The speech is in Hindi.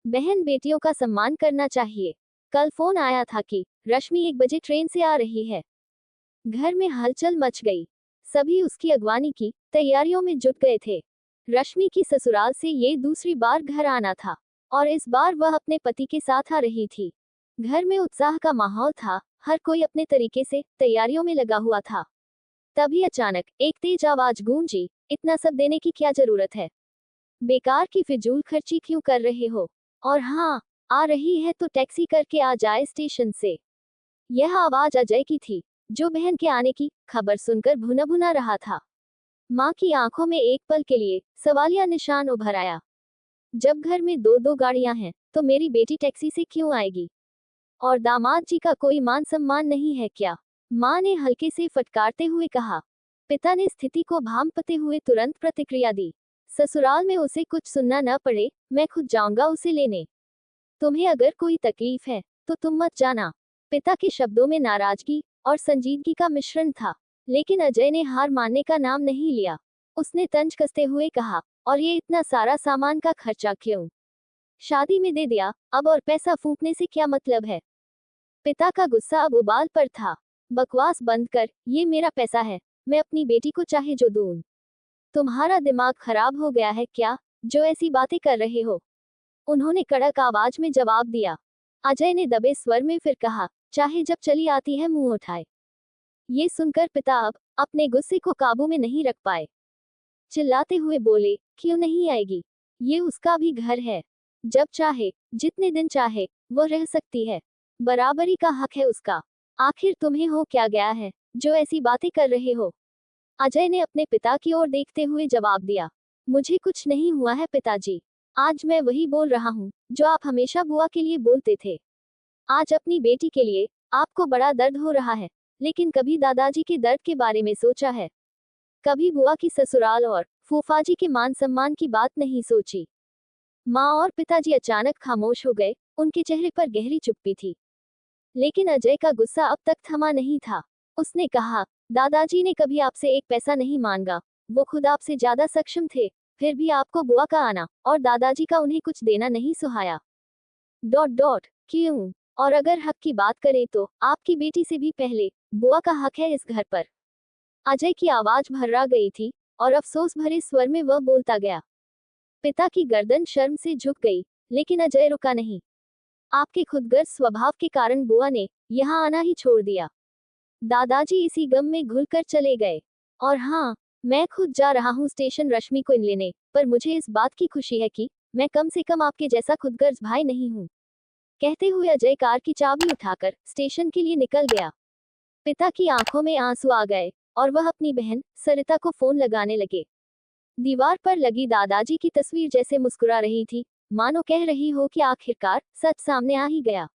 बहन बेटियों का सम्मान करना चाहिए। कल फोन आया था कि रश्मि 1 बजे ट्रेन से आ रही है। घर में हलचल मच गई। सभी उसकी अगवानी की तैयारियों में जुट गए थे। रश्मि की ससुराल से ये दूसरी बार घर आना था और इस बार वह अपने पति के साथ आ रही थी। घर में उत्साह का माहौल था, हर कोई अपने तरीके से तैयारियों में लगा हुआ था। तभी अचानक एक तेज आवाज गूंजी, इतना सब देने की क्या जरूरत है? बेकार की फिजूल खर्ची क्यों कर रहे हो? और हाँ, आ रही है तो टैक्सी करके आ जाए स्टेशन से। यह आवाज अजय की थी, जो बहन के आने की खबर सुनकर भुना भुना रहा था। माँ की आंखों में एक पल के लिए सवालिया निशान उभर आया। जब घर में दो दो गाड़ियां हैं, तो मेरी बेटी टैक्सी से क्यों आएगी? और दामाद जी का कोई मान सम्मान नहीं है क्या? माँ ने हल्के से फटकारते हुए कहा। पिता ने स्थिति को भांपते हुए तुरंत प्रतिक्रिया दी। ससुराल में उसे कुछ सुनना न पड़े, मैं खुद जाऊंगा उसे लेने। तुम्हें अगर कोई तकलीफ है तो तुम मत जाना। पिता के शब्दों में नाराजगी और संजीदगी का मिश्रण था, लेकिन अजय ने हार मानने का नाम नहीं लिया। उसने तंज कसते हुए कहा, और ये इतना सारा सामान का खर्चा क्यों? शादी में दे दिया, अब और पैसा फूंकने से क्या मतलब है? पिता का गुस्सा अब उबाल पर था। बकवास बंद कर, ये मेरा पैसा है, मैं अपनी बेटी को चाहे जो दूं। तुम्हारा दिमाग खराब हो गया है क्या, जो ऐसी बातें कर रहे हो? उन्होंने कड़क आवाज में जवाब दिया। अजय ने दबे स्वर में फिर कहा, चाहे जब चली आती है मुंह उठाए। ये सुनकर पिता अब अपने गुस्से को काबू में नहीं रख पाए। चिल्लाते हुए बोले, क्यों नहीं आएगी? ये उसका भी घर है। जब चाहे, जितने दिन चाहे, वो रह सकती है। बराबरी का हक है उसका। आखिर तुम्हें हो क्या गया है, जो ऐसी बातें कर रहे हो? अजय ने अपने पिता की ओर देखते हुए जवाब दिया। मुझे कुछ नहीं हुआ है पिताजी। आज मैं वही बोल रहा हूँ, जो आप हमेशा बुआ के लिए बोलते थे। आज अपनी बेटी के लिए आपको बड़ा दर्द हो रहा है, लेकिन कभी दादाजी के दर्द के बारे में सोचा है? कभी बुआ की ससुराल और फूफाजी के मान सम्मान की बात नहीं सोची? माँ और पिताजी अचानक खामोश हो गए, उनके चेहरे पर गहरी चुप्पी थी। लेकिन अजय का गुस्सा अब तक थमा नहीं था। उसने कहा, दादाजी ने कभी आपसे एक पैसा नहीं मांगा, वो खुद आपसे ज्यादा सक्षम थे। फिर भी आपको बुआ का आना और दादाजी का उन्हें कुछ देना नहीं सुहाया। डॉट डॉट क्यों? और अगर हक की बात करें तो आपकी बेटी से भी पहले बुआ का हक है इस घर पर। अजय की आवाज भर्रा गई थी और अफसोस भरे स्वर में वह बोलता गया। पिता की गर्दन शर्म से झुक गई, लेकिन अजय रुका नहीं। आपके खुदगर्ज स्वभाव के कारण बुआ ने यहाँ आना ही छोड़ दिया। दादाजी इसी गम में घुलकर चले गए। और हाँ, मैं खुद जा रहा हूँ स्टेशन रश्मि को लेने, पर मुझे इस बात की खुशी है कि मैं कम से कम आपके जैसा खुदगर्ज भाई नहीं हूँ। कहते हुए अजय कार की चाबी उठाकर स्टेशन के लिए निकल गया। पिता की आंखों में आंसू आ गए और वह अपनी बहन सरिता को फोन लगाने लगे। दीवार पर लगी दादाजी की तस्वीर जैसे मुस्कुरा रही थी, मानो कह रही हो कि आखिरकार सच सामने आ ही गया।